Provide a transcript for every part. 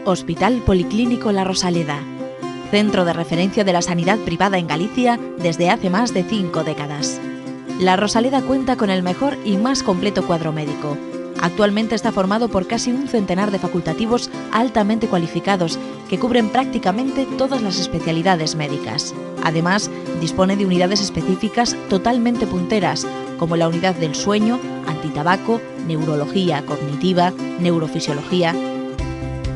Hospital Policlínico La Rosaleda, centro de referencia de la sanidad privada en Galicia desde hace más de 5 décadas. La Rosaleda cuenta con el mejor y más completo cuadro médico. Actualmente está formado por casi un centenar de facultativos altamente cualificados que cubren prácticamente todas las especialidades médicas. Además, dispone de unidades específicas totalmente punteras, como la unidad del sueño, antitabaco, neurología cognitiva, neurofisiología.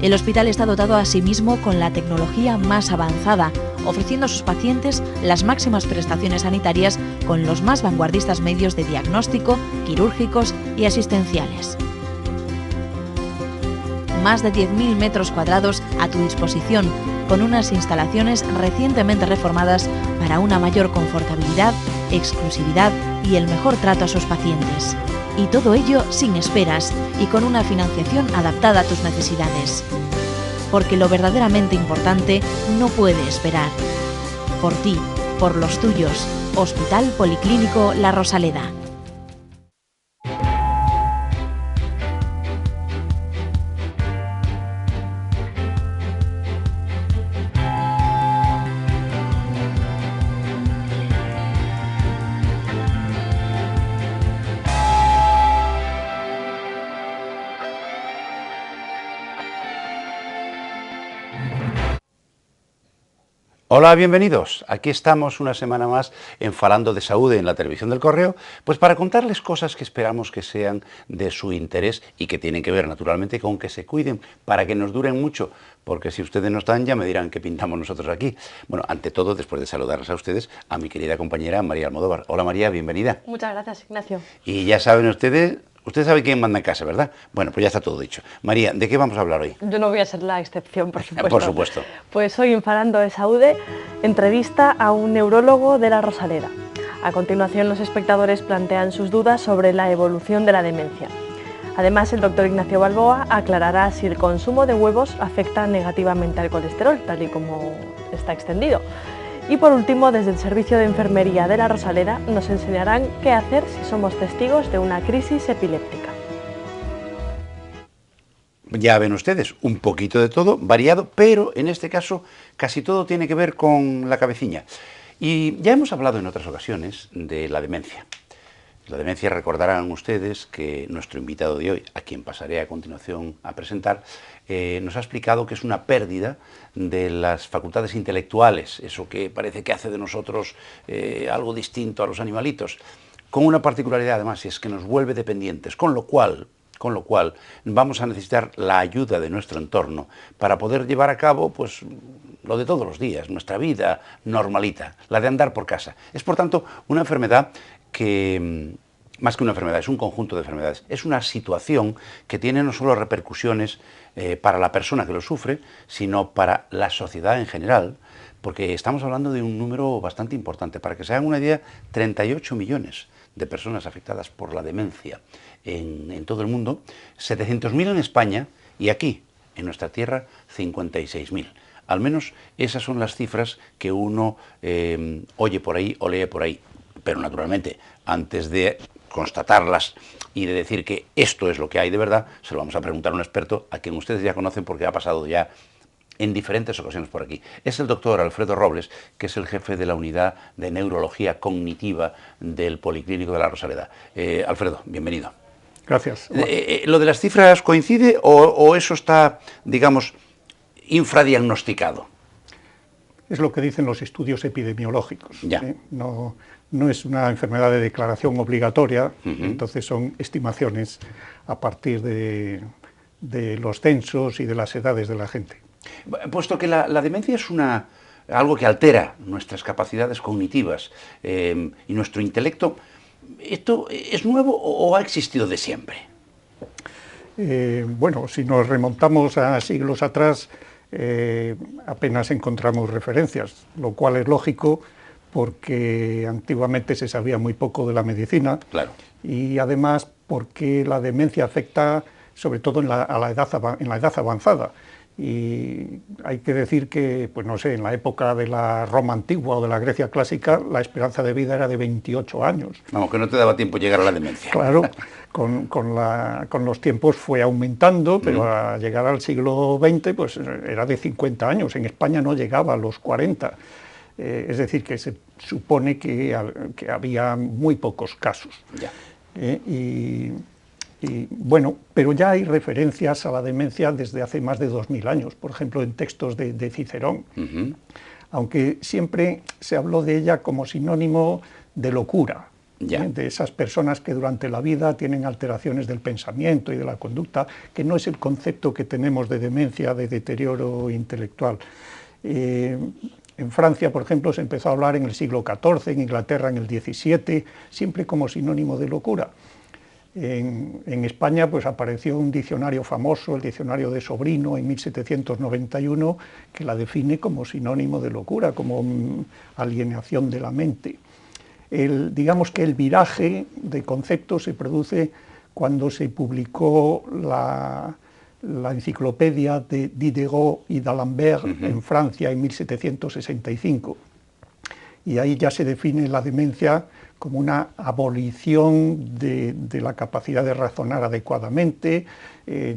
El hospital está dotado asimismo con la tecnología más avanzada, ofreciendo a sus pacientes las máximas prestaciones sanitarias con los más vanguardistas medios de diagnóstico, quirúrgicos y asistenciales. Más de 10.000 metros cuadrados a tu disposición, con unas instalaciones recientemente reformadas para una mayor confortabilidad, exclusividad y el mejor trato a sus pacientes. Y todo ello sin esperas y con una financiación adaptada a tus necesidades. Porque lo verdaderamente importante no puede esperar. Por ti, por los tuyos, Hospital Policlínico La Rosaleda. Hola, bienvenidos. Aquí estamos una semana más en Falando de Saúde en la televisión del Correo, pues para contarles cosas que esperamos que sean de su interés y que tienen que ver naturalmente con que se cuiden para que nos duren mucho, porque si ustedes no están ya me dirán qué pintamos nosotros aquí. Bueno, ante todo, después de saludarles a ustedes, a mi querida compañera María Almodóvar. Hola María, bienvenida. Muchas gracias, Ignacio. Y ya saben ustedes sabe quién manda en casa, ¿verdad? Bueno, pues ya está todo dicho. María, ¿de qué vamos a hablar hoy? Yo no voy a ser la excepción, por supuesto. Por supuesto. Pues hoy en Falando de Saúde, entrevista a un neurólogo de La Rosaleda. A continuación, los espectadores plantean sus dudas sobre la evolución de la demencia. Además, el doctor Ignacio Balboa aclarará si el consumo de huevos afecta negativamente al colesterol, tal y como está extendido. Y por último, desde el Servicio de Enfermería de La Rosaleda nos enseñarán qué hacer si somos testigos de una crisis epiléptica. Ya ven ustedes, un poquito de todo, variado, pero en este caso casi todo tiene que ver con la cabecilla. Y ya hemos hablado en otras ocasiones de la demencia. La demencia, recordarán ustedes que nuestro invitado de hoy, a quien pasaré a continuación a presentar, nos ha explicado que es una pérdida de las facultades intelectuales, eso que parece que hace de nosotros algo distinto a los animalitos, con una particularidad además, y es que nos vuelve dependientes, con lo cual vamos a necesitar la ayuda de nuestro entorno para poder llevar a cabo pues lo de todos los días, nuestra vida normalita, la de andar por casa. Es por tanto una enfermedad que, más que una enfermedad, es un conjunto de enfermedades. Es una situación que tiene no solo repercusiones para la persona que lo sufre, sino para la sociedad en general, porque estamos hablando de un número bastante importante. Para que se hagan una idea, 38 millones de personas afectadas por la demencia en todo el mundo, 700.000 en España y aquí, en nuestra tierra, 56.000. Al menos esas son las cifras que uno oye por ahí o lee por ahí. Pero naturalmente, antes de constatarlas y de decir que esto es lo que hay de verdad, se lo vamos a preguntar a un experto a quien ustedes ya conocen porque ha pasado ya en diferentes ocasiones por aquí. Es el doctor Alfredo Robles, que es el jefe de la unidad de neurología cognitiva del Policlínico de La Rosaleda. Alfredo, bienvenido. Gracias. ¿Lo de las cifras coincide o eso está, digamos, infradiagnosticado? Es lo que dicen los estudios epidemiológicos. Ya. No es una enfermedad de declaración obligatoria, entonces son estimaciones a partir de los censos y de las edades de la gente. Puesto que la demencia es algo que altera nuestras capacidades cognitivas y nuestro intelecto, ¿esto es nuevo o ha existido de siempre? Bueno, si nos remontamos a siglos atrás, apenas encontramos referencias, lo cual es lógico porque antiguamente se sabía muy poco de la medicina. Claro. Y además porque la demencia afecta sobre todo en la edad avanzada. Y hay que decir que, pues no sé, en la época de la Roma antigua o de la Grecia clásica, la esperanza de vida era de 28 años. Vamos, que no te daba tiempo llegar a la demencia. Claro, con los tiempos fue aumentando, pero a llegar al siglo XX pues era de 50 años. En España no llegaba a los 40. Es decir, que se supone que había muy pocos casos. Ya. Y bueno, pero ya hay referencias a la demencia desde hace más de 2000 años, por ejemplo, en textos de Cicerón, aunque siempre se habló de ella como sinónimo de locura, de esas personas que durante la vida tienen alteraciones del pensamiento y de la conducta, que no es el concepto que tenemos de demencia, de deterioro intelectual. En Francia, por ejemplo, se empezó a hablar en el siglo XIV, en Inglaterra en el XVII, siempre como sinónimo de locura. En España pues apareció un diccionario famoso, el diccionario de Sobrino, en 1791, que la define como sinónimo de locura, como alienación de la mente. Digamos que el viraje de conceptos se produce cuando se publicó la enciclopedia de Diderot y d'Alembert en Francia en 1765. Y ahí ya se define la demencia como una abolición de la capacidad de razonar adecuadamente,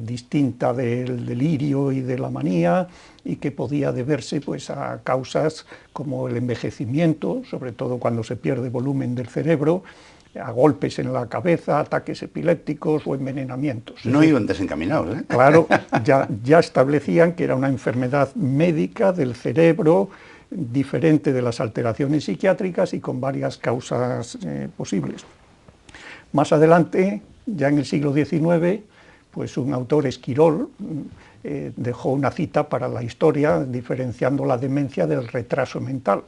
distinta del delirio y de la manía, y que podía deberse pues, a causas como el envejecimiento, sobre todo cuando se pierde volumen del cerebro, a golpes en la cabeza, ataques epilépticos o envenenamientos. No iban desencaminados, ¿eh? Claro, ya establecían que era una enfermedad médica del cerebro, diferente de las alteraciones psiquiátricas y con varias causas posibles. Más adelante, ya en el siglo XIX, pues un autor, Esquirol, dejó una cita para la historia diferenciando la demencia del retraso mental.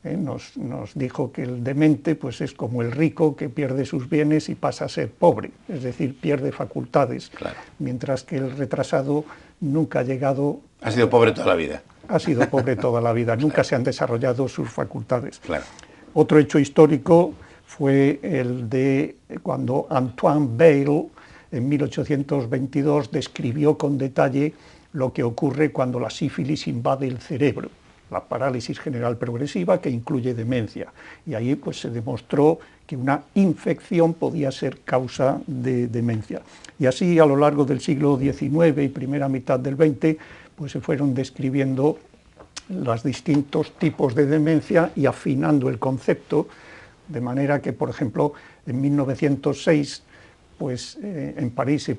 Nos dijo que el demente pues, es como el rico que pierde sus bienes y pasa a ser pobre, es decir, pierde facultades, claro, mientras que el retrasado nunca ha llegado... Ha sido pobre toda la vida. Ha sido pobre toda la vida, nunca se han desarrollado sus facultades. Claro. Otro hecho histórico fue el de cuando Antoine Weil, en 1822, describió con detalle lo que ocurre cuando la sífilis invade el cerebro, la parálisis general progresiva que incluye demencia. Y ahí pues, se demostró que una infección podía ser causa de demencia. Y así a lo largo del siglo XIX y primera mitad del XX, pues se fueron describiendo los distintos tipos de demencia y afinando el concepto, de manera que, por ejemplo, en 1906, pues, en París,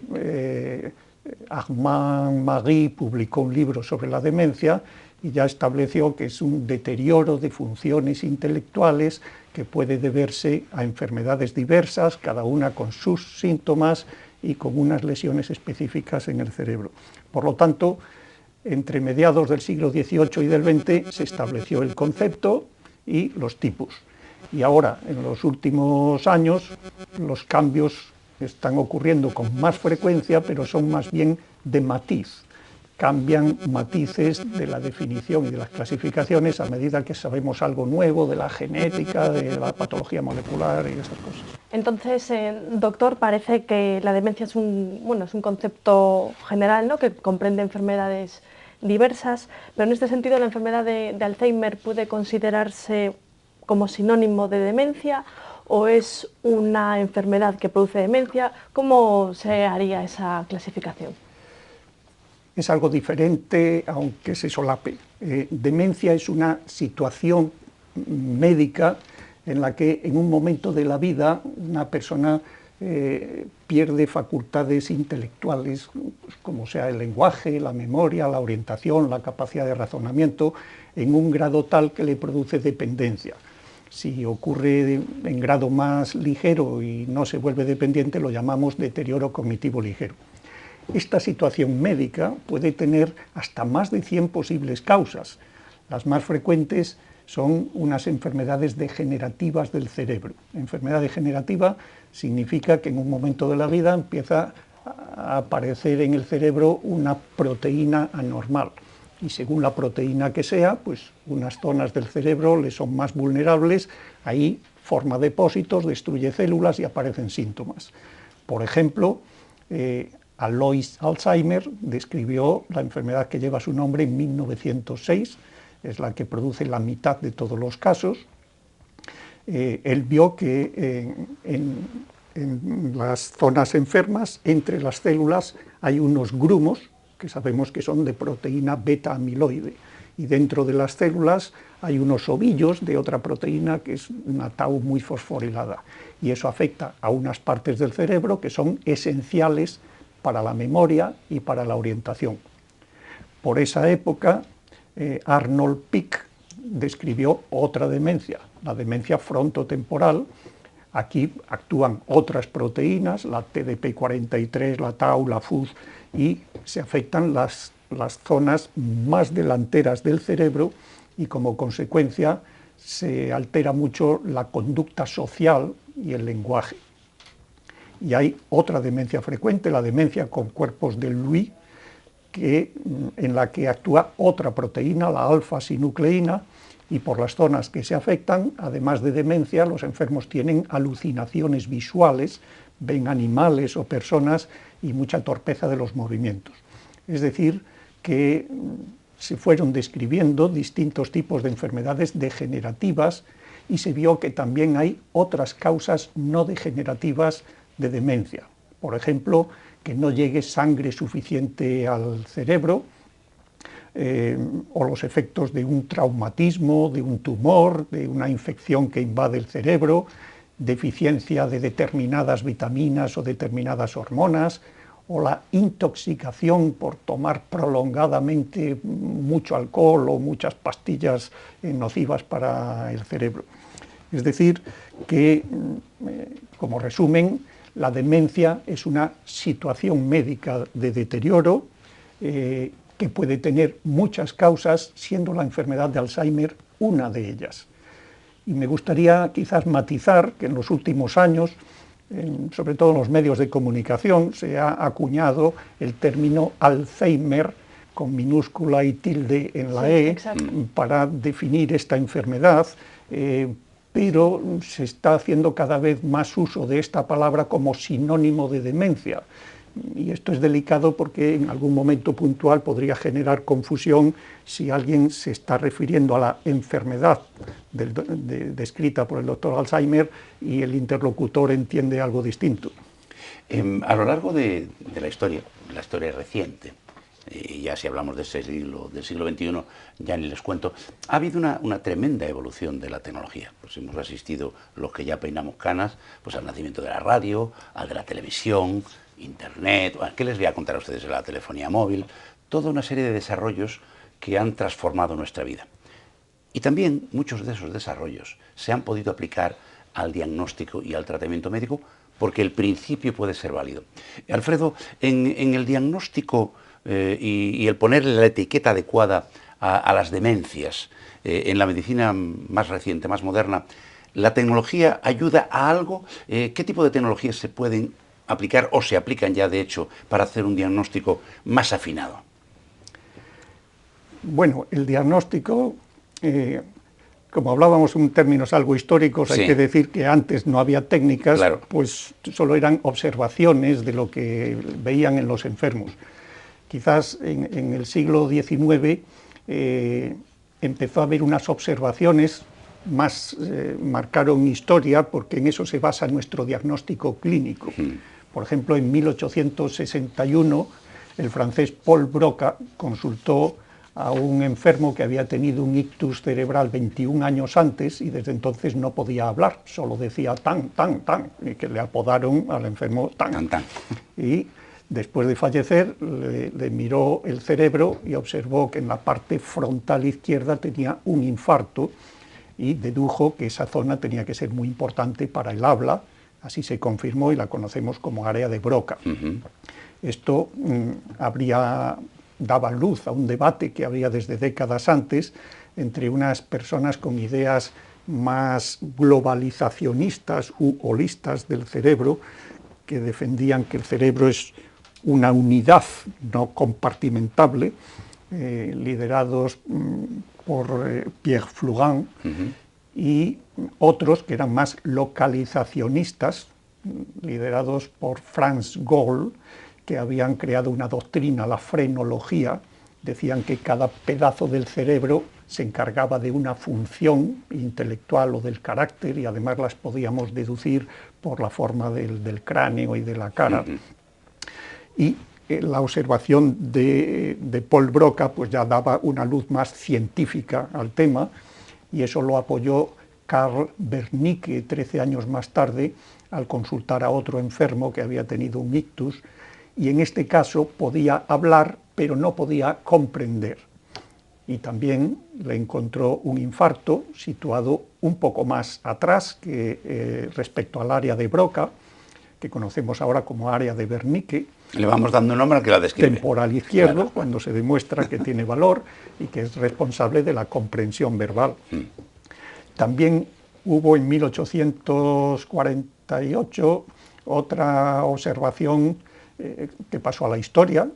Armand Marie publicó un libro sobre la demencia y ya estableció que es un deterioro de funciones intelectuales que puede deberse a enfermedades diversas, cada una con sus síntomas y con unas lesiones específicas en el cerebro. Por lo tanto, entre mediados del siglo XVIII y del XX se estableció el concepto y los tipos. Y ahora, en los últimos años, los cambios están ocurriendo con más frecuencia, pero son más bien de matiz. Cambian matices de la definición y de las clasificaciones a medida que sabemos algo nuevo de la genética, de la patología molecular y esas cosas. Entonces, doctor, parece que la demencia es un concepto general, ¿no?, que comprende enfermedades diversas, pero en este sentido la enfermedad de Alzheimer puede considerarse como sinónimo de demencia o es una enfermedad que produce demencia. ¿Cómo se haría esa clasificación? Es algo diferente, aunque se solape. Demencia es una situación médica en la que en un momento de la vida una persona pierde facultades intelectuales, pues, como sea el lenguaje, la memoria, la orientación, la capacidad de razonamiento, en un grado tal que le produce dependencia. Si ocurre en grado más ligero y no se vuelve dependiente, lo llamamos deterioro cognitivo ligero. Esta situación médica puede tener hasta más de 100 posibles causas. Las más frecuentes son unas enfermedades degenerativas del cerebro. Enfermedad degenerativa significa que en un momento de la vida empieza a aparecer en el cerebro una proteína anormal. Y según la proteína que sea, pues unas zonas del cerebro le son más vulnerables, ahí forma depósitos, destruye células y aparecen síntomas. Por ejemplo, Alois Alzheimer describió la enfermedad que lleva su nombre en 1906, es la que produce la mitad de todos los casos. Él vio que en las zonas enfermas, entre las células, hay unos grumos que sabemos que son de proteína beta-amiloide, y dentro de las células hay unos ovillos de otra proteína que es una tau muy fosforilada, y eso afecta a unas partes del cerebro que son esenciales para la memoria y para la orientación. Por esa época, Arnold Pick describió otra demencia, la demencia frontotemporal. Aquí actúan otras proteínas, la TDP43, la tau, la FUS, y se afectan las zonas más delanteras del cerebro, y como consecuencia se altera mucho la conducta social y el lenguaje. Y hay otra demencia frecuente, la demencia con cuerpos de Lewy, en la que actúa otra proteína, la alfa-sinucleína, y por las zonas que se afectan, además de demencia, los enfermos tienen alucinaciones visuales, ven animales o personas y mucha torpeza de los movimientos. Es decir, que se fueron describiendo distintos tipos de enfermedades degenerativas, y se vio que también hay otras causas no degenerativas de demencia. Por ejemplo, que no llegue sangre suficiente al cerebro, o los efectos de un traumatismo, de un tumor, de una infección que invade el cerebro, deficiencia de determinadas vitaminas o determinadas hormonas, o la intoxicación por tomar prolongadamente mucho alcohol o muchas pastillas nocivas para el cerebro. Es decir, que, como resumen, la demencia es una situación médica de deterioro que puede tener muchas causas, siendo la enfermedad de Alzheimer una de ellas. Y me gustaría quizás matizar que en los últimos años, sobre todo en los medios de comunicación, se ha acuñado el término Alzheimer con minúscula y tilde en la E, para definir esta enfermedad, pero se está haciendo cada vez más uso de esta palabra como sinónimo de demencia. Y esto es delicado porque en algún momento puntual podría generar confusión si alguien se está refiriendo a la enfermedad descrita por el doctor Alzheimer y el interlocutor entiende algo distinto. A lo largo de la historia reciente, y ya si hablamos del siglo XXI, ya ni les cuento, ha habido una tremenda evolución de la tecnología. Pues hemos asistido, los que ya peinamos canas, pues al nacimiento de la radio, al de la televisión, Internet, ¿qué les voy a contar a ustedes de la telefonía móvil? Toda una serie de desarrollos que han transformado nuestra vida. Y también muchos de esos desarrollos se han podido aplicar al diagnóstico y al tratamiento médico porque el principio puede ser válido. Alfredo, en el diagnóstico y el ponerle la etiqueta adecuada a las demencias, en la medicina más reciente, más moderna, ¿la tecnología ayuda a algo? ¿Qué tipo de tecnologías se pueden aplicar o se aplican ya de hecho para hacer un diagnóstico más afinado? Bueno, el diagnóstico, como hablábamos en términos algo históricos, hay que decir que antes no había técnicas, pues solo eran observaciones de lo que veían en los enfermos. Quizás en el siglo XIX empezó a haber unas observaciones más, marcaron historia porque en eso se basa nuestro diagnóstico clínico. Por ejemplo, en 1861 el francés Paul Broca consultó a un enfermo que había tenido un ictus cerebral 21 años antes y desde entonces no podía hablar, solo decía tan, tan, tan, y que le apodaron al enfermo tan. Y después de fallecer le miró el cerebro y observó que en la parte frontal izquierda tenía un infarto y dedujo que esa zona tenía que ser muy importante para el habla. Así se confirmó y la conocemos como área de Broca. Esto daba luz a un debate que había desde décadas antes entre unas personas con ideas más globalizacionistas u holistas del cerebro, que defendían que el cerebro es una unidad no compartimentable, liderados por Pierre Flourens, y otros que eran más localizacionistas, liderados por Franz Gall, que habían creado una doctrina, la frenología. Decían que cada pedazo del cerebro se encargaba de una función intelectual o del carácter, y además las podíamos deducir por la forma del cráneo y de la cara. Y la observación de Paul Broca pues ya daba una luz más científica al tema, y eso lo apoyó Carl Wernicke 13 años más tarde al consultar a otro enfermo que había tenido un ictus, y en este caso podía hablar pero no podía comprender. Y también le encontró un infarto situado un poco más atrás que respecto al área de Broca, que conocemos ahora como área de Wernicke. Le vamos dando un nombre al que la describe. Temporal izquierdo, Claro. cuando se demuestra que tiene valor y que es responsable de la comprensión verbal. También hubo en 1848 otra observación que pasó a la historia,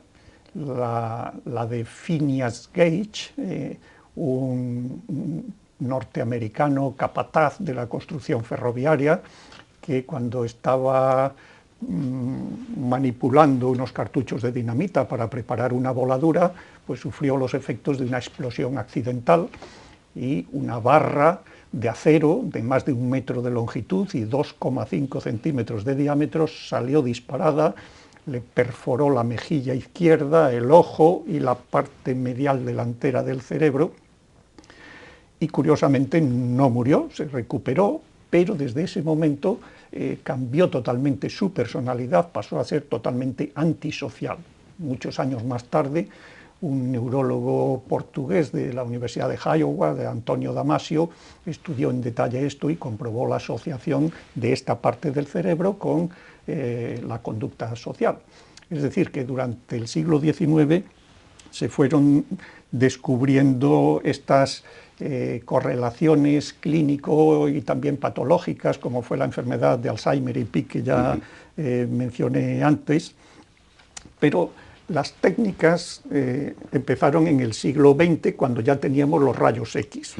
la de Phineas Gage, un norteamericano capataz de la construcción ferroviaria, que cuando estaba manipulando unos cartuchos de dinamita para preparar una voladura, pues sufrió los efectos de una explosión accidental, y una barra de acero de más de 1 metro de longitud y 2,5 centímetros de diámetro salió disparada, le perforó la mejilla izquierda, el ojo y la parte medial delantera del cerebro, y curiosamente no murió, se recuperó, pero desde ese momento cambió totalmente su personalidad, pasó a ser totalmente antisocial. Muchos años más tarde, un neurólogo portugués de la Universidad de Iowa, de Antonio Damasio, estudió en detalle esto y comprobó la asociación de esta parte del cerebro con la conducta social. Es decir, que durante el siglo XIX se fueron descubriendo estas correlaciones clínico y también patológicas, como fue la enfermedad de Alzheimer y Pick, que ya mencioné antes, pero las técnicas empezaron en el siglo XX, cuando ya teníamos los rayos X,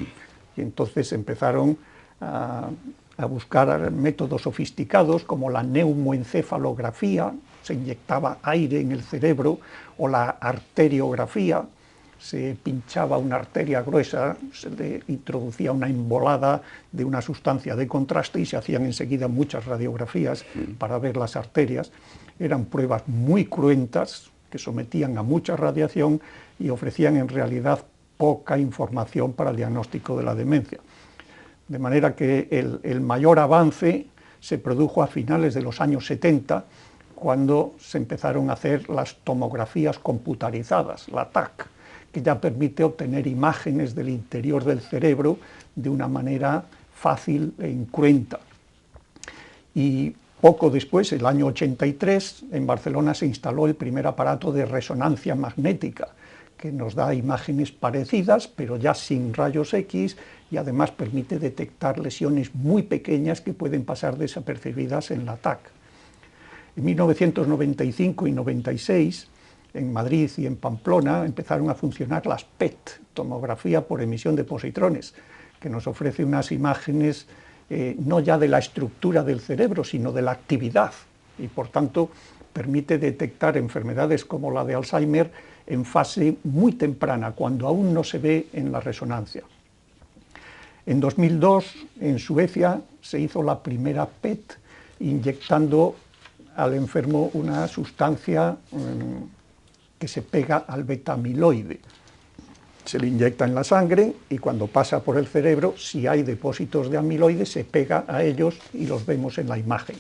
y entonces empezaron a buscar métodos sofisticados como la neumoencefalografía, se inyectaba aire en el cerebro, o la arteriografía, se pinchaba una arteria gruesa, se le introducía una embolada de una sustancia de contraste y se hacían enseguida muchas radiografías para ver las arterias. Eran pruebas muy cruentas que sometían a mucha radiación y ofrecían en realidad poca información para el diagnóstico de la demencia. De manera que el mayor avance se produjo a finales de los años 70, cuando se empezaron a hacer las tomografías computarizadas, la TAC, que ya permite obtener imágenes del interior del cerebro de una manera fácil e incruenta. Y poco después, el año 83, en Barcelona se instaló el primer aparato de resonancia magnética, que nos da imágenes parecidas, pero ya sin rayos X, y además permite detectar lesiones muy pequeñas que pueden pasar desapercibidas en la TAC. En 1995 y 96, en Madrid y en Pamplona, empezaron a funcionar las PET, tomografía por emisión de positrones, que nos ofrece unas imágenes no ya de la estructura del cerebro, sino de la actividad, y por tanto permite detectar enfermedades como la de Alzheimer en fase muy temprana, cuando aún no se ve en la resonancia. En 2002, en Suecia, se hizo la primera PET inyectando al enfermo una sustancia que se pega al beta-amiloide. Se le inyecta en la sangre y cuando pasa por el cerebro, si hay depósitos de amiloide, se pega a ellos y los vemos en la imagen.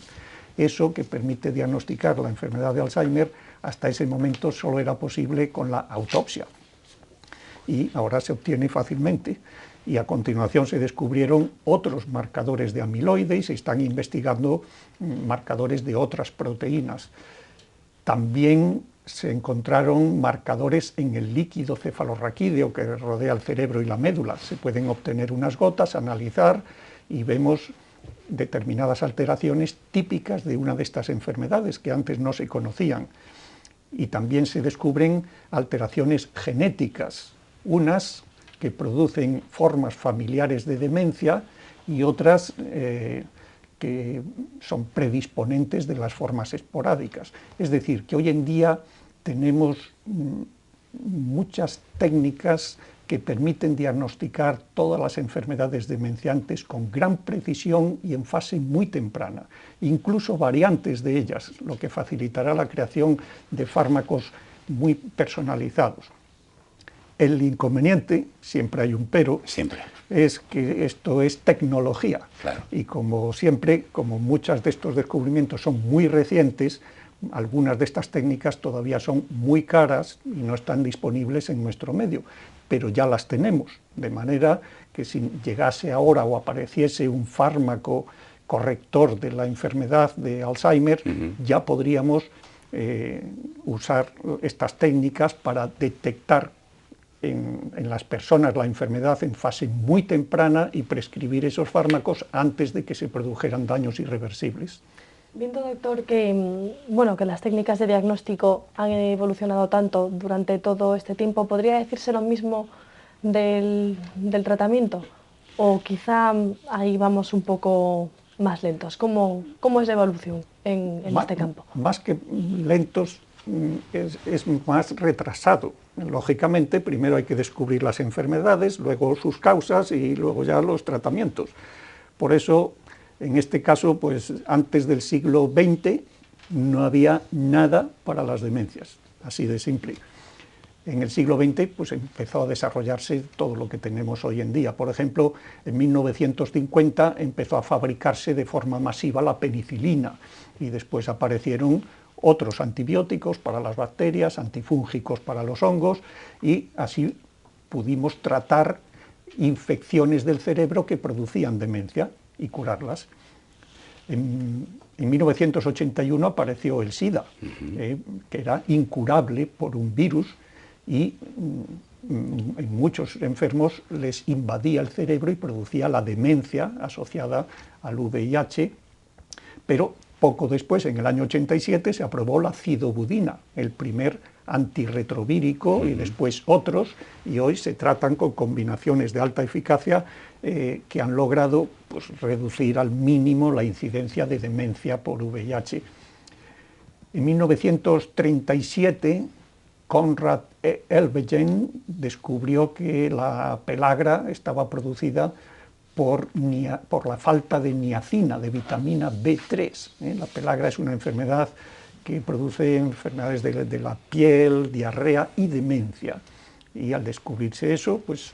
Eso, que permite diagnosticar la enfermedad de Alzheimer, hasta ese momento solo era posible con la autopsia. Y ahora se obtiene fácilmente. Y a continuación se descubrieron otros marcadores de amiloide y se están investigando marcadores de otras proteínas. También se encontraron marcadores en el líquido cefalorraquídeo que rodea el cerebro y la médula. Se pueden obtener unas gotas, analizar y vemos determinadas alteraciones típicas de una de estas enfermedades que antes no se conocían. Y también se descubren alteraciones genéticas, unas que producen formas familiares de demencia y otras que son predisponentes de las formas esporádicas. Es decir, que hoy en día tenemos muchas técnicas que permiten diagnosticar todas las enfermedades demenciantes con gran precisión y en fase muy temprana, incluso variantes de ellas, lo que facilitará la creación de fármacos muy personalizados. El inconveniente, siempre hay un pero, siempre, es que esto es tecnología. Claro. Y como siempre, como muchos de estos descubrimientos son muy recientes, algunas de estas técnicas todavía son muy caras y no están disponibles en nuestro medio, pero ya las tenemos, de manera que si llegase ahora o apareciese un fármaco corrector de la enfermedad de Alzheimer, ya podríamos usar estas técnicas para detectar en las personas la enfermedad en fase muy temprana y prescribir esos fármacos antes de que se produjeran daños irreversibles. Viendo, doctor, que las técnicas de diagnóstico han evolucionado tanto durante todo este tiempo, ¿podría decirse lo mismo del tratamiento? ¿O quizá ahí vamos un poco más lentos? ¿Cómo es la evolución en este campo? Más que lentos, es más retrasado. Lógicamente, primero hay que descubrir las enfermedades, luego sus causas y luego ya los tratamientos. Por eso, en este caso, pues antes del siglo XX no había nada para las demencias, así de simple. En el siglo XX pues empezó a desarrollarse todo lo que tenemos hoy en día. Por ejemplo, en 1950 empezó a fabricarse de forma masiva la penicilina y después aparecieron otros antibióticos para las bacterias, antifúngicos para los hongos, y así pudimos tratar infecciones del cerebro que producían demencia y curarlas. En 1981 apareció el SIDA, que era incurable por un virus y en muchos enfermos les invadía el cerebro y producía la demencia asociada al VIH, pero poco después, en el año 87, se aprobó la cidobudina, el primer antirretrovírico, y después otros, y hoy se tratan con combinaciones de alta eficacia que han logrado reducir al mínimo la incidencia de demencia por VIH. En 1937, Konrad Elvegen descubrió que la pelagra estaba producida por la falta de niacina, de vitamina B3. La pelagra es una enfermedad que produce enfermedades de la piel, diarrea y demencia. Y al descubrirse eso, pues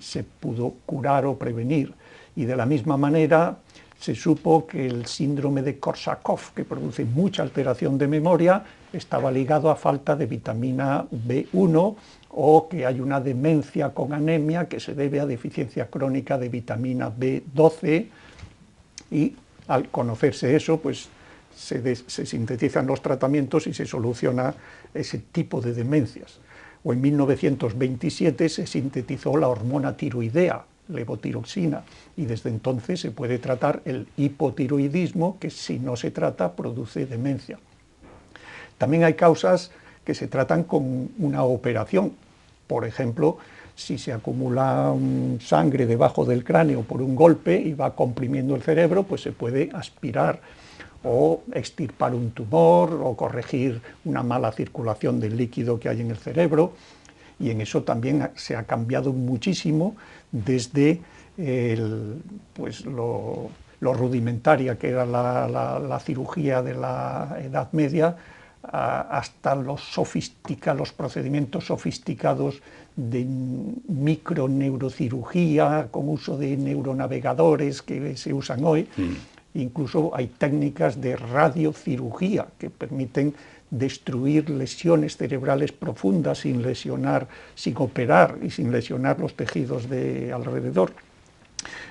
se pudo curar o prevenir. Y de la misma manera se supo que el síndrome de Korsakoff, que produce mucha alteración de memoria, estaba ligado a falta de vitamina B1, o que hay una demencia con anemia que se debe a deficiencia crónica de vitamina B12, y al conocerse eso, pues se sintetizan los tratamientos y se soluciona ese tipo de demencias. O en 1927 se sintetizó la hormona tiroidea, levotiroxina, y desde entonces se puede tratar el hipotiroidismo, que si no se trata produce demencia. También hay causas que se tratan con una operación. Por ejemplo, si se acumula sangre debajo del cráneo por un golpe y va comprimiendo el cerebro, pues se puede aspirar, o extirpar un tumor, o corregir una mala circulación del líquido que hay en el cerebro, y en eso también se ha cambiado muchísimo desde lo rudimentaria que era la cirugía de la Edad Media, hasta los procedimientos sofisticados de microneurocirugía con uso de neuronavegadores que se usan hoy. Incluso hay técnicas de radiocirugía que permiten destruir lesiones cerebrales profundas sin operar y sin lesionar los tejidos de alrededor.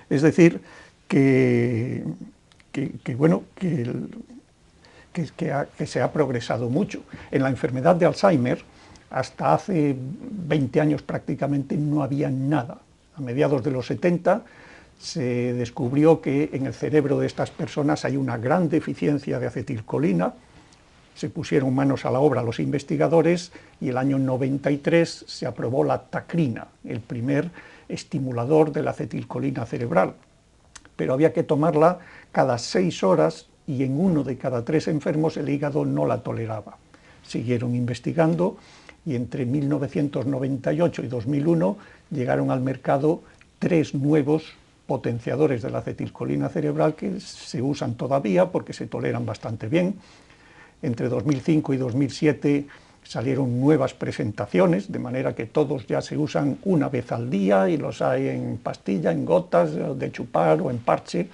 Es decir, que se ha progresado mucho. En la enfermedad de Alzheimer, hasta hace 20 años prácticamente no había nada. A mediados de los 70 se descubrió que en el cerebro de estas personas hay una gran deficiencia de acetilcolina. Se pusieron manos a la obra los investigadores y el año 93 se aprobó la tacrina, el primer estimulador de la acetilcolina cerebral. pero había que tomarla cada 6 horas y en 1 de cada 3 enfermos el hígado no la toleraba. Siguieron investigando y entre 1998 y 2001 llegaron al mercado 3 nuevos potenciadores de la acetilcolina cerebral que se usan todavía porque se toleran bastante bien. Entre 2005 y 2007 salieron nuevas presentaciones, de manera que todos ya se usan una vez al día y los hay en pastilla, en gotas, de chupar o en parche.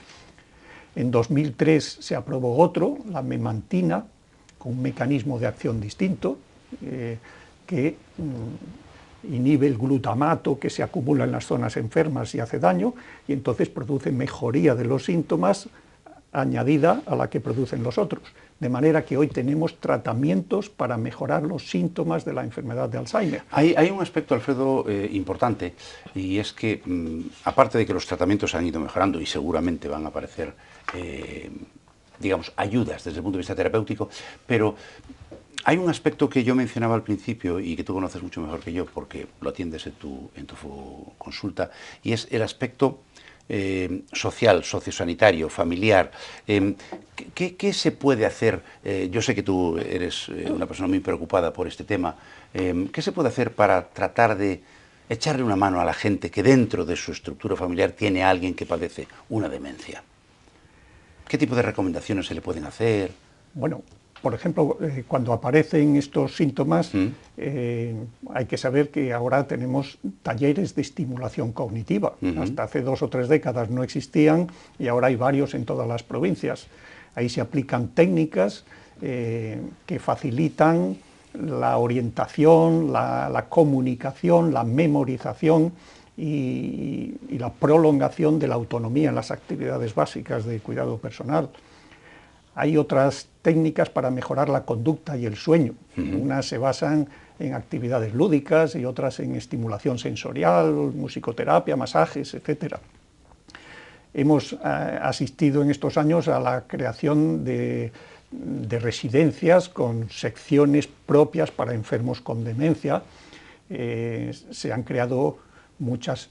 En 2003 se aprobó otro, la memantina, con un mecanismo de acción distinto, que inhibe el glutamato que se acumula en las zonas enfermas y hace daño, y entonces produce mejoría de los síntomas añadida a la que producen los otros. De manera que hoy tenemos tratamientos para mejorar los síntomas de la enfermedad de Alzheimer. Hay un aspecto, Alfredo, importante, y es que, aparte de que los tratamientos han ido mejorando y seguramente van a aparecer, digamos, ayudas desde el punto de vista terapéutico, pero hay un aspecto que yo mencionaba al principio y que tú conoces mucho mejor que yo porque lo atiendes en tu consulta, y es el aspecto social, sociosanitario, familiar. ¿Qué se puede hacer? Yo sé que tú eres una persona muy preocupada por este tema. ¿Qué se puede hacer para tratar de echarle una mano a la gente que dentro de su estructura familiar tiene a alguien que padece una demencia? ¿Qué tipo de recomendaciones se le pueden hacer? Bueno, por ejemplo, cuando aparecen estos síntomas, hay que saber que ahora tenemos talleres de estimulación cognitiva. Hasta hace 2 o 3 décadas no existían y ahora hay varios en todas las provincias. Ahí se aplican técnicas que facilitan la orientación, la comunicación, la memorización y la prolongación de la autonomía en las actividades básicas de cuidado personal. Hay otras técnicas para mejorar la conducta y el sueño. Unas se basan en actividades lúdicas y otras en estimulación sensorial, musicoterapia, masajes, etc. Hemos asistido en estos años a la creación de residencias con secciones propias para enfermos con demencia. Se han creado muchas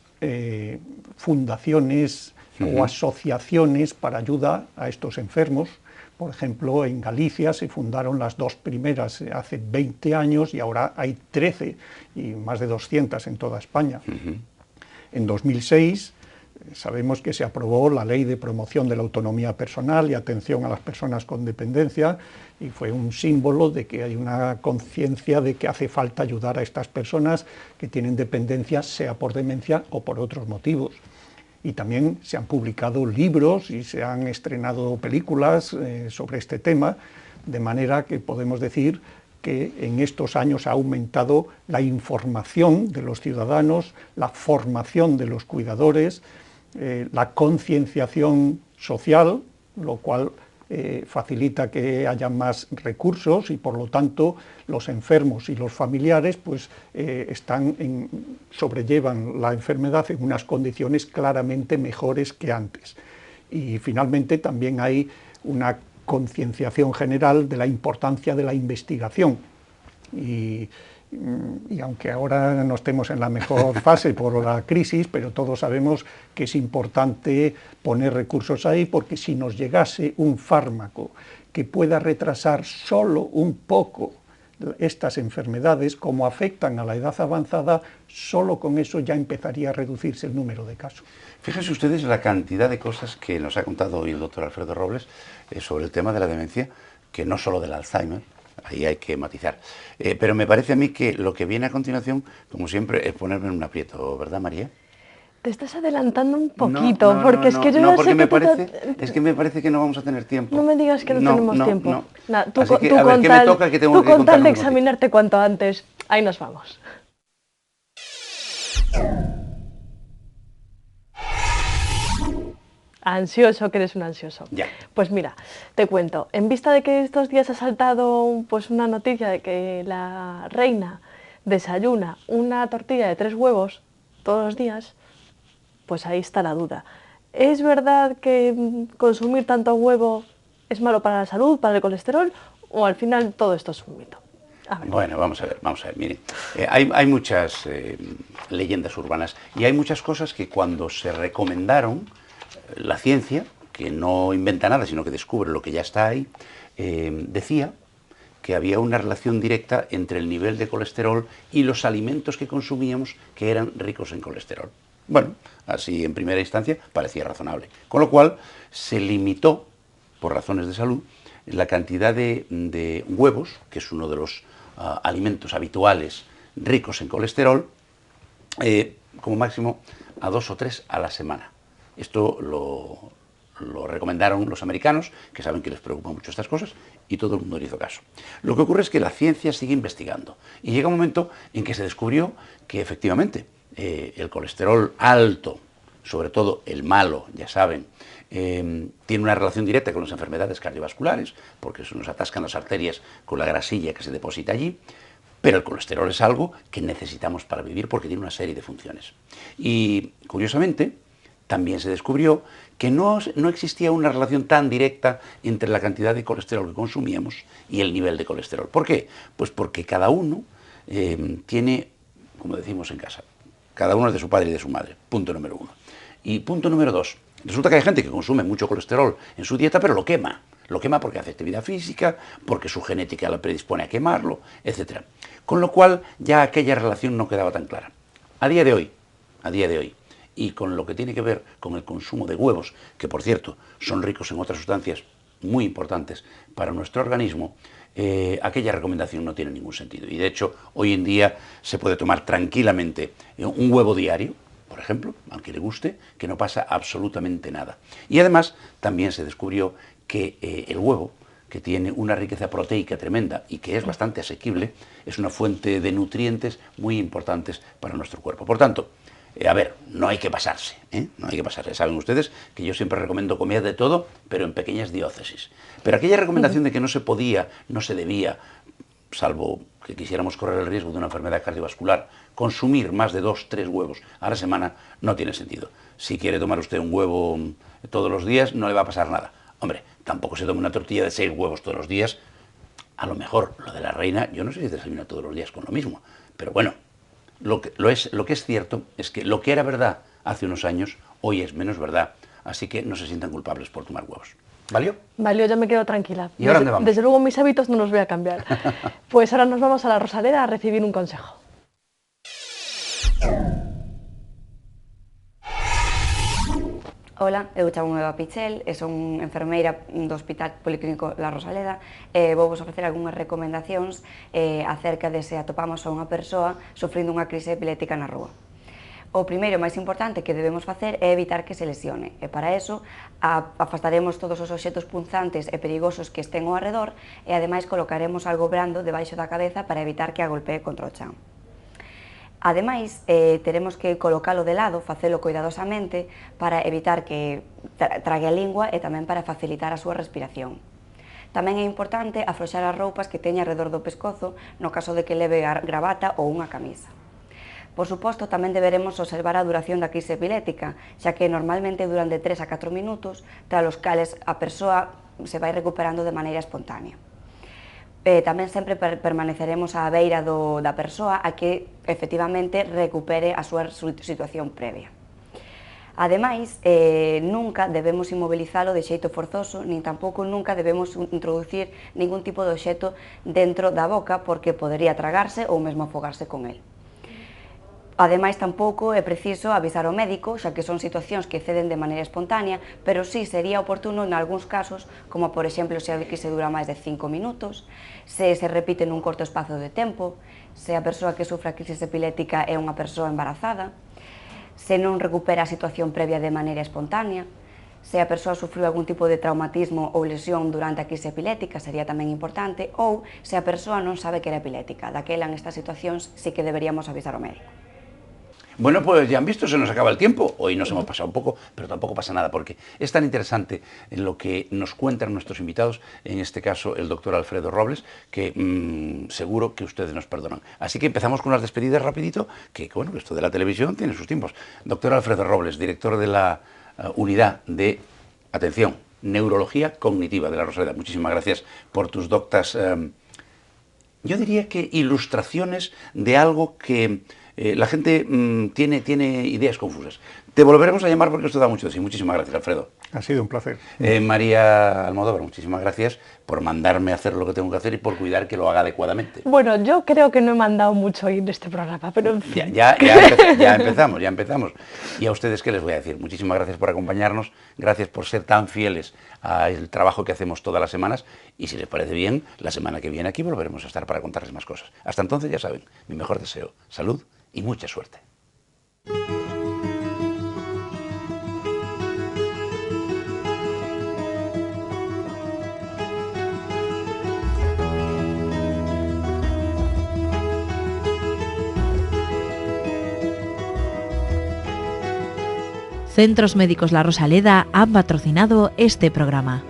fundaciones o asociaciones para ayuda a estos enfermos. Por ejemplo, en Galicia se fundaron las 2 primeras hace 20 años y ahora hay 13 y más de 200 en toda España. En 2006 sabemos que se aprobó la Ley de Promoción de la Autonomía Personal y Atención a las Personas con Dependencia y fue un símbolo de que hay una conciencia de que hace falta ayudar a estas personas que tienen dependencia, sea por demencia o por otros motivos. Y también se han publicado libros y se han estrenado películas sobre este tema, de manera que podemos decir que en estos años ha aumentado la información de los ciudadanos, la formación de los cuidadores, la concienciación social, lo cual facilita que haya más recursos y por lo tanto los enfermos y los familiares pues, sobrellevan la enfermedad en unas condiciones claramente mejores que antes. Y finalmente también hay una concienciación general de la importancia de la investigación. Y aunque ahora no estemos en la mejor fase por la crisis, pero todos sabemos que es importante poner recursos ahí, porque si nos llegase un fármaco que pueda retrasar solo un poco estas enfermedades, como afectan a la edad avanzada, solo con eso ya empezaría a reducirse el número de casos. Fíjense ustedes la cantidad de cosas que nos ha contado hoy el doctor Alfredo Robles sobre el tema de la demencia, que no solo del Alzheimer. Ahí hay que matizar. Pero me parece a mí que lo que viene a continuación, como siempre, es ponerme en un aprieto, ¿verdad, María? Te estás adelantando un poquito, porque es que yo ya sé que es que me parece que no vamos a tener tiempo. No me digas que no tenemos tiempo. No. Nah, tú Así que, con a ver, ¿qué me toca? Que tengo que con tal de contar examinarte cuanto antes. Ahí nos vamos. Ansioso, que eres un ansioso. Ya. Pues mira, te cuento. En vista de que estos días ha saltado pues, una noticia de que la reina desayuna una tortilla de 3 huevos todos los días, pues ahí está la duda. ¿Es verdad que consumir tanto huevo es malo para la salud, para el colesterol, o al final todo esto es un mito? Bueno, vamos a ver, miren. Hay muchas leyendas urbanas y hay muchas cosas que cuando se recomendaron la ciencia, que no inventa nada, sino que descubre lo que ya está ahí, decía que había una relación directa entre el nivel de colesterol y los alimentos que consumíamos que eran ricos en colesterol. Bueno, así en primera instancia parecía razonable. Con lo cual se limitó, por razones de salud, la cantidad de huevos, que es uno de los alimentos habituales ricos en colesterol, como máximo a 2 o 3 a la semana. Esto lo recomendaron los americanos, que saben que les preocupan mucho estas cosas, y todo el mundo le hizo caso. Lo que ocurre es que la ciencia sigue investigando, y llega un momento en que se descubrió que efectivamente el colesterol alto, sobre todo el malo, ya saben, tiene una relación directa con las enfermedades cardiovasculares, porque se nos atascan las arterias con la grasilla que se deposita allí, pero el colesterol es algo que necesitamos para vivir porque tiene una serie de funciones. Y, curiosamente, también se descubrió que no existía una relación tan directa entre la cantidad de colesterol que consumíamos y el nivel de colesterol. ¿Por qué? Pues porque cada uno tiene, como decimos en casa, cada uno es de su padre y de su madre, punto número 1. Y punto número 2, resulta que hay gente que consume mucho colesterol en su dieta, pero lo quema. Lo quema porque hace actividad física, porque su genética la predispone a quemarlo, etc. Con lo cual ya aquella relación no quedaba tan clara. A día de hoy, y con lo que tiene que ver con el consumo de huevos, que por cierto son ricos en otras sustancias muy importantes para nuestro organismo, aquella recomendación no tiene ningún sentido. Y de hecho, hoy en día se puede tomar tranquilamente un huevo diario, por ejemplo, aunque le guste, que no pasa absolutamente nada. Y además también se descubrió que el huevo, que tiene una riqueza proteica tremenda y que es bastante asequible, es una fuente de nutrientes muy importantes para nuestro cuerpo. Por tanto, a ver, no hay que pasarse, no hay que pasarse. Saben ustedes que yo siempre recomiendo comer de todo, pero en pequeñas diócesis. Pero aquella recomendación de que no se podía, no se debía, salvo que quisiéramos correr el riesgo de una enfermedad cardiovascular, consumir más de 2 o 3 huevos a la semana, no tiene sentido. Si quiere tomar usted un huevo todos los días, no le va a pasar nada. Hombre, tampoco se toma una tortilla de 6 huevos todos los días. A lo mejor lo de la reina, yo no sé si desayuna todos los días con lo mismo, pero bueno, lo que es cierto es que lo que era verdad hace unos años, hoy es menos verdad, así que no se sientan culpables por tomar huevos. ¿Valió? Valió, ya me quedo tranquila. ¿Y ahora dónde vamos? Desde luego mis hábitos no los voy a cambiar. Pues ahora nos vamos a la Rosaleda a recibir un consejo. Ola, eu chamo Eva Pichel e son enfermeira do Hospital Policlínico La Rosaleda e vou vos ofrecer algunhas recomendacións acerca de se atopamos a unha persoa sufrindo unha crise epiléptica na rúa. O primeiro e máis importante que debemos facer é evitar que se lesione e para eso afastaremos todos os obxetos punzantes e perigosos que estén ao arredor e ademais colocaremos algo brando debaixo da cabeza para evitar que a golpee contra o chan. Ademais, teremos que colocalo de lado, facelo cuidadosamente para evitar que trague a lingua e tamén para facilitar a súa respiración. Tamén é importante afrouxar as roupas que teña alrededor do pescozo no caso de que leve a gravata ou unha camisa. Por suposto, tamén deberemos observar a duración da crise epiléptica, xa que normalmente duran de 3 a 4 minutos, tras os cales a persoa se vai recuperando de maneira espontánea. Tamén sempre permaneceremos á beira da persoa a que efectivamente recupere a súa situación previa. Ademais, nunca debemos inmobilizalo de xeito forzoso, nin tampouco nunca debemos introducir ningún tipo de obxeto dentro da boca porque podería tragarse ou mesmo afogarse con el. Ademais, tampouco é preciso avisar ao médico, xa que son situacións que ceden de maneira espontánea, pero sí sería oportuno en algúns casos, como por exemplo se a crise dura máis de 5 minutos, se repite nun corto espazo de tempo, se a persoa que sufre a crise epiléptica é unha persoa embarazada, se non recupera a situación previa de maneira espontánea, se a persoa sufriu algún tipo de traumatismo ou lesión durante a crise epiléptica, sería tamén importante, ou se a persoa non sabe que era epiléptica. Daquela, en estas situacións, sí que deberíamos avisar ao médico. Bueno, pues ya han visto, se nos acaba el tiempo. Hoy nos hemos pasado un poco, pero tampoco pasa nada, porque es tan interesante en lo que nos cuentan nuestros invitados, en este caso el doctor Alfredo Robles, que seguro que ustedes nos perdonan. Así que empezamos con las despedidas rapidito, que bueno, esto de la televisión tiene sus tiempos. Doctor Alfredo Robles, director de la unidad de, atención, neurología cognitiva de La Rosaleda. Muchísimas gracias por tus doctas, yo diría que ilustraciones de algo que La gente tiene ideas confusas. Te volveremos a llamar porque esto da mucho de sí. Muchísimas gracias, Alfredo. Ha sido un placer. María Almodóvar, muchísimas gracias por mandarme a hacer lo que tengo que hacer y por cuidar que lo haga adecuadamente. Bueno, yo creo que no he mandado mucho en este programa, pero en fin. Ya empezamos. Y a ustedes, ¿qué les voy a decir? Muchísimas gracias por acompañarnos, gracias por ser tan fieles al trabajo que hacemos todas las semanas y si les parece bien, la semana que viene aquí volveremos a estar para contarles más cosas. Hasta entonces, ya saben, mi mejor deseo, salud y mucha suerte. Centros Médicos La Rosaleda han patrocinado este programa.